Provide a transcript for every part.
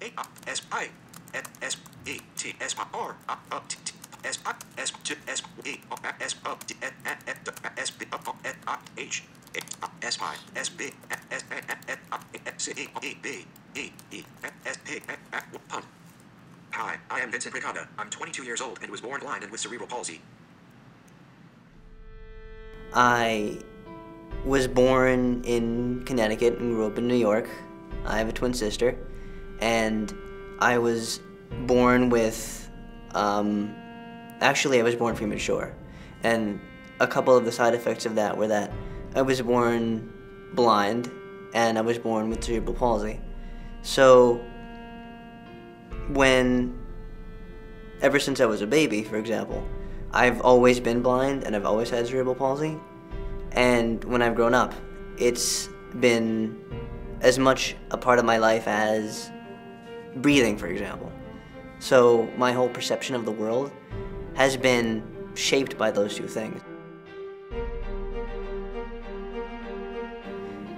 Hi, I am Vincent Ricotta. I'm 22 years old and was born blind and with cerebral palsy. I was born in Connecticut and grew up in New York. I have a twin sister, and I was born with, actually I was born premature, and a couple of the side effects of that were that I was born blind and I was born with cerebral palsy. So ever since I was a baby, for example, I've always been blind and I've always had cerebral palsy, and when I've grown up, it's been as much a part of my life as breathing, for example. So my whole perception of the world has been shaped by those two things.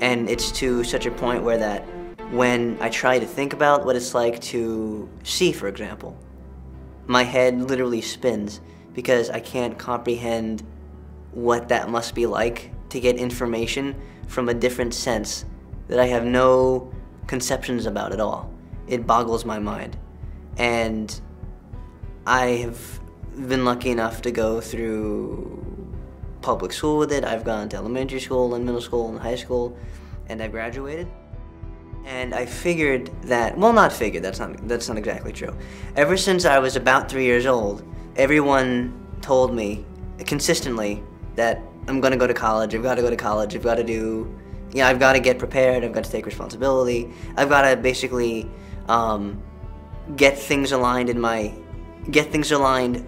And it's to such a point where that when I try to think about what it's like to see, for example, my head literally spins because I can't comprehend what that must be like to get information from a different sense that I have no conceptions about at all. It boggles my mind. And I have been lucky enough to go through public school with it. I've gone to elementary school and middle school and high school, and I graduated. And I figured that, well, not figured, that's not exactly true. Ever since I was about 3 years old, everyone told me consistently that I'm gonna go to college, I've gotta go to college, I've gotta do, I've gotta get prepared, I've gotta take responsibility, I've gotta basically get things aligned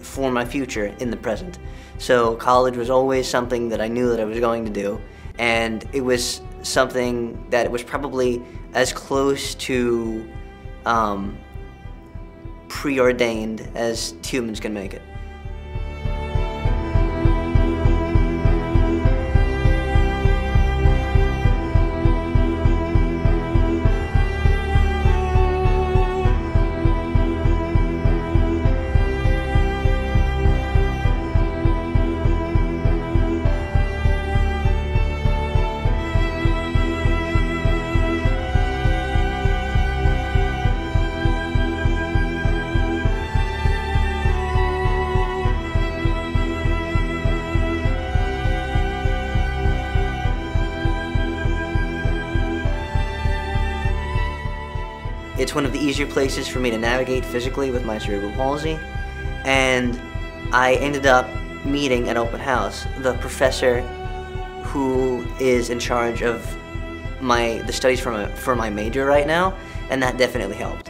for my future in the present. So college was always something that I knew that I was going to do, and it was something that was probably as close to preordained as humans can make it. It's one of the easier places for me to navigate physically with my cerebral palsy, and I ended up meeting at open house the professor who is in charge of the studies for my major right now, and that definitely helped.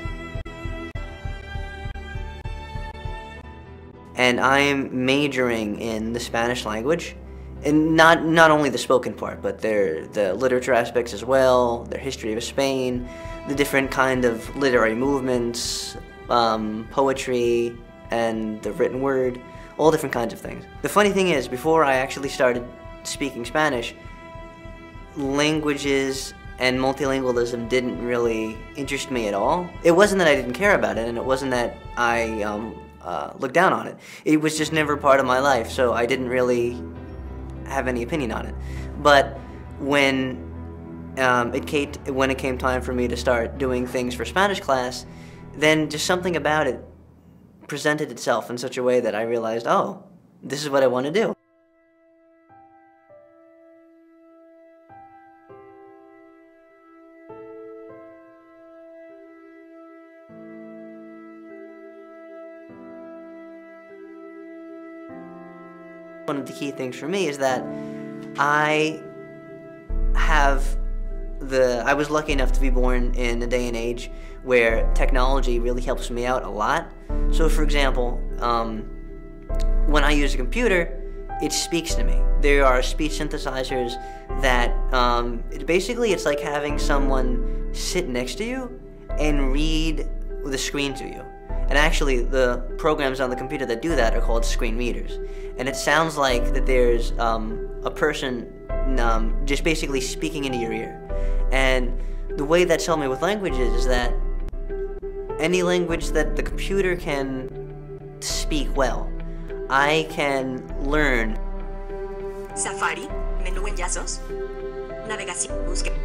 And I'm majoring in the Spanish language, and not only the spoken part, but the literature aspects as well, their history of Spain, the different kind of literary movements, poetry, and the written word, all different kinds of things. The funny thing is, before I actually started speaking Spanish, languages and multilingualism didn't really interest me at all. It wasn't that I didn't care about it, and it wasn't that I looked down on it. It was just never part of my life, so I didn't really have any opinion on it. But when it came time for me to start doing things for Spanish class, then just something about it presented itself in such a way that I realized, oh, this is what I want to do. One of the key things for me is that I was lucky enough to be born in a day and age where technology really helps me out a lot. So for example, when I use a computer, it speaks to me. There are speech synthesizers that, it's like having someone sit next to you and read the screen to you. And actually, the programs on the computer that do that are called screen readers. And it sounds like that there's a person just basically speaking into your ear. And the way that's helped me with languages is that any language that the computer can speak well. I can learn. Safari, menú enlazos, navegación, búsqueda,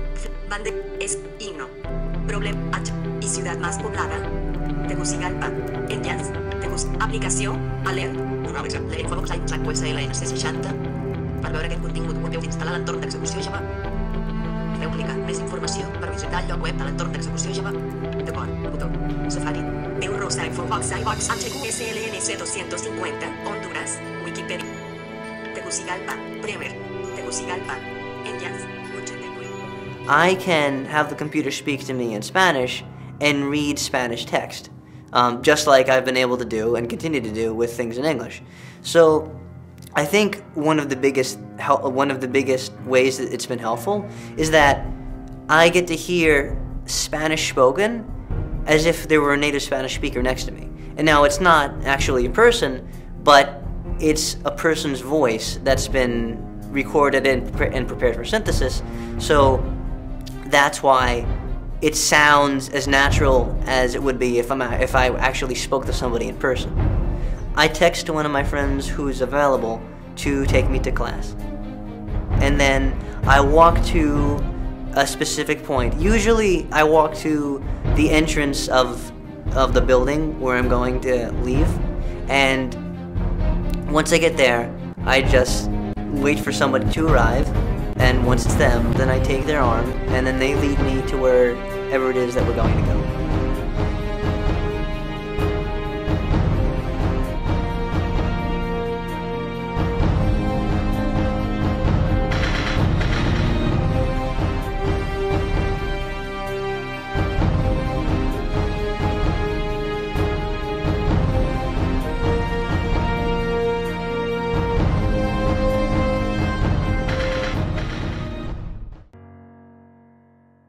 bande, es, himno, problema, H, y ciudad más poblada, Tegucigalpa, enllaç, aplicació, alert, Google Alexa. Firefox iTrack USLN C60, per veure aquest contingut podeu instal·lar l'entorn d'execució Java. Podeu clicar més informació per visitar el lloc web de l'entorn d'execució Java. D'acord, botó, Safari, veu rosa, Firefox iBox HQSLN C250, Honduras, Wikipedia, Tegucigalpa, Bremer, Tegucigalpa, enllaç, 84. I can have the computer speak to me in Spanish and read Spanish text, just like I've been able to do and continue to do with things in English. So I think one of the biggest ways that it's been helpful is that I get to hear Spanish spoken as if there were a native Spanish speaker next to me. And now it's not actually a person, but it's a person's voice that's been recorded and prepared for synthesis. So that's why it sounds as natural as it would be if I actually spoke to somebody in person. I text to one of my friends who's available to take me to class. And then I walk to a specific point. Usually I walk to the entrance of the building where I'm going to leave. And once I get there, I just wait for somebody to arrive. And once it's them, then I take their arm, and then they lead me to wherever it is that we're going to go.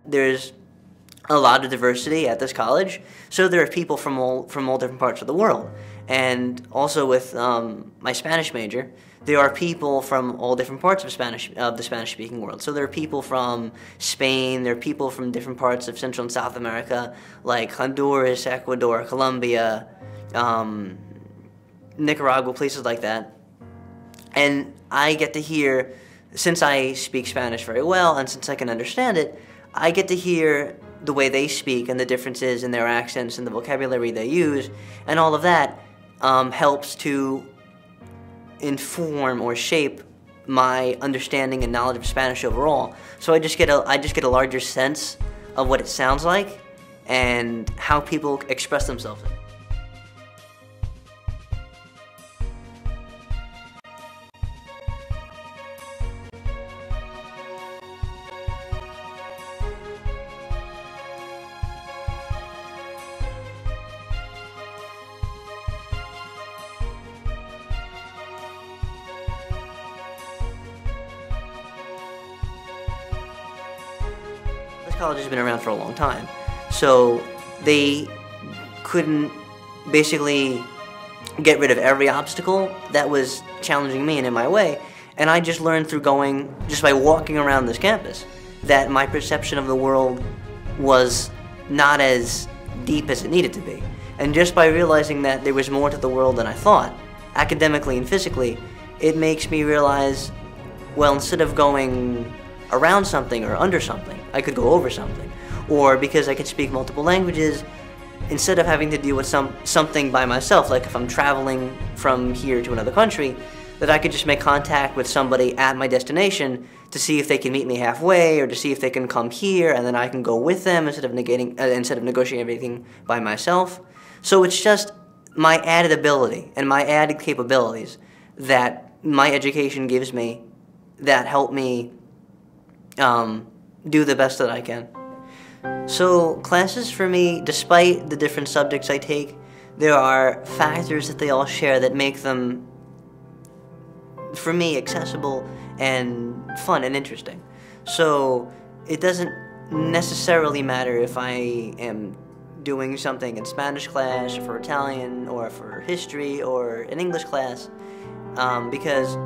There's a lot of diversity at this college, so there are people from all different parts of the world. And also with my Spanish major, there are people from all different parts of the Spanish-speaking world. So there are people from Spain, there are people from different parts of Central and South America, like Honduras, Ecuador, Colombia, Nicaragua, places like that. And I get to hear, since I speak Spanish very well and since I can understand it, I get to hear the way they speak and the differences in their accents and the vocabulary they use, and all of that helps to inform or shape my understanding and knowledge of Spanish overall. So I just get a larger sense of what it sounds like and how people express themselves. College has been around for a long time, so they couldn't basically get rid of every obstacle that was challenging me and in my way, and I just learned through just by walking around this campus, that my perception of the world was not as deep as it needed to be. And just by realizing that there was more to the world than I thought, academically and physically, it makes me realize, well, instead of going around something or under something, I could go over something. Or because I can speak multiple languages, instead of having to deal with something by myself, like if I'm traveling from here to another country, that I could just make contact with somebody at my destination to see if they can meet me halfway, or to see if they can come here, and then I can go with them instead of negotiating everything by myself. So it's just my added ability and my added capabilities that my education gives me that help me do the best that I can. So classes for me, despite the different subjects I take, there are factors that they all share that make them, for me, accessible and fun and interesting. So it doesn't necessarily matter if I am doing something in Spanish class, or for Italian, or for history, or an English class, because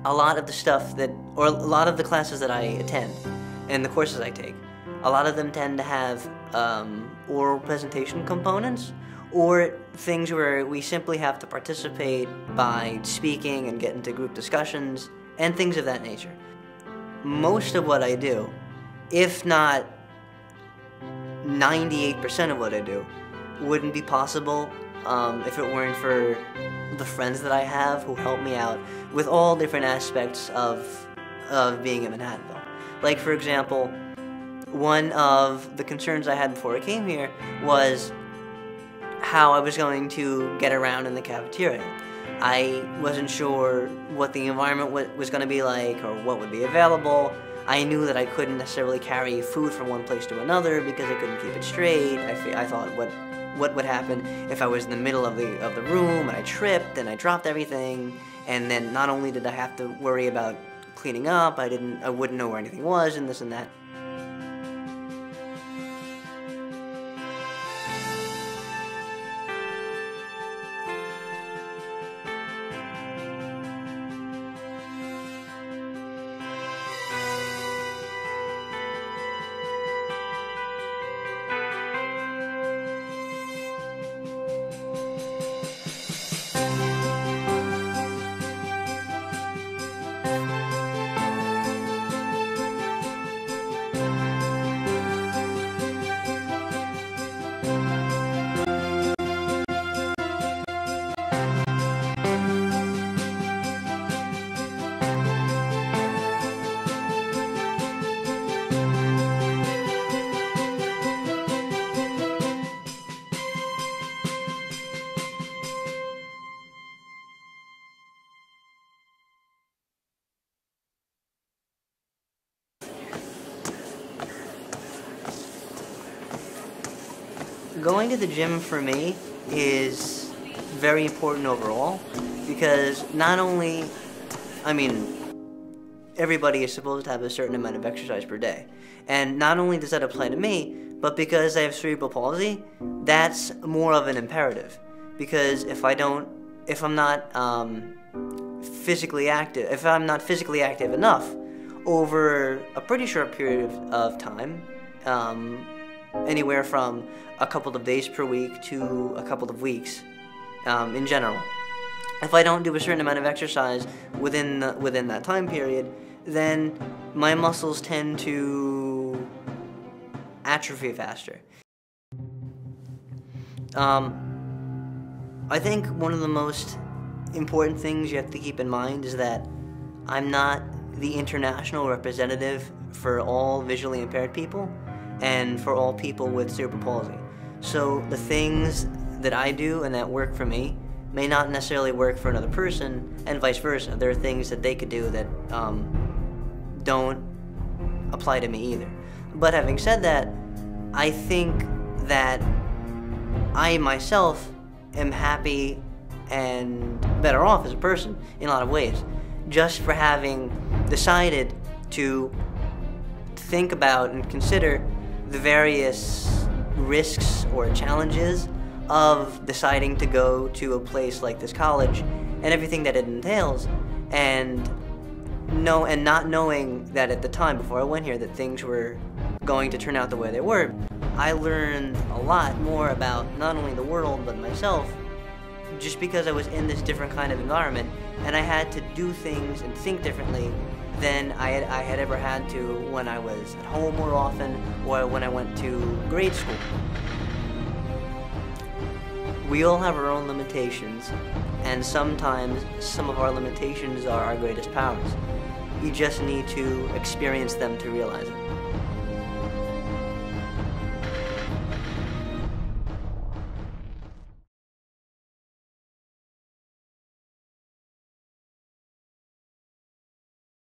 a lot of the classes that I attend and the courses I take, a lot of them tend to have oral presentation components, or things where we simply have to participate by speaking and get into group discussions and things of that nature. Most of what I do, if not 98% of what I do, wouldn't be possible if it weren't for the friends that I have who help me out with all different aspects of being in Manhattanville. Like, for example, one of the concerns I had before I came here was how I was going to get around in the cafeteria. I wasn't sure what the environment was going to be like or what would be available. I knew that I couldn't necessarily carry food from one place to another because I couldn't keep it straight. I thought what would happen if I was in the middle of the room and I tripped and I dropped everything, and then not only did I have to worry about cleaning up, I wouldn't know where anything was and this and that. Going to the gym for me is very important overall because not only, everybody is supposed to have a certain amount of exercise per day. And not only does that apply to me, but because I have cerebral palsy, that's more of an imperative. Because if I'm not physically active enough over a pretty short period of time, anywhere from a couple of days per week to a couple of weeks in general. If I don't do a certain amount of exercise within that time period, then my muscles tend to atrophy faster. I think one of the most important things you have to keep in mind is that I'm not the international representative for all visually impaired people and for all people with cerebral palsy. So the things that I do and that work for me may not necessarily work for another person, and vice versa. There are things that they could do that don't apply to me either. But having said that, I think that I myself am happy and better off as a person in a lot of ways, just for having decided to think about and consider the various risks or challenges of deciding to go to a place like this college and everything that it entails, and not knowing that at the time before I went here that things were going to turn out the way they were. I learned a lot more about not only the world but myself just because I was in this different kind of environment, and I had to do things and think differently than I had ever had to when I was at home more often or when I went to grade school. We all have our own limitations, and sometimes some of our limitations are our greatest powers. You just need to experience them to realize it.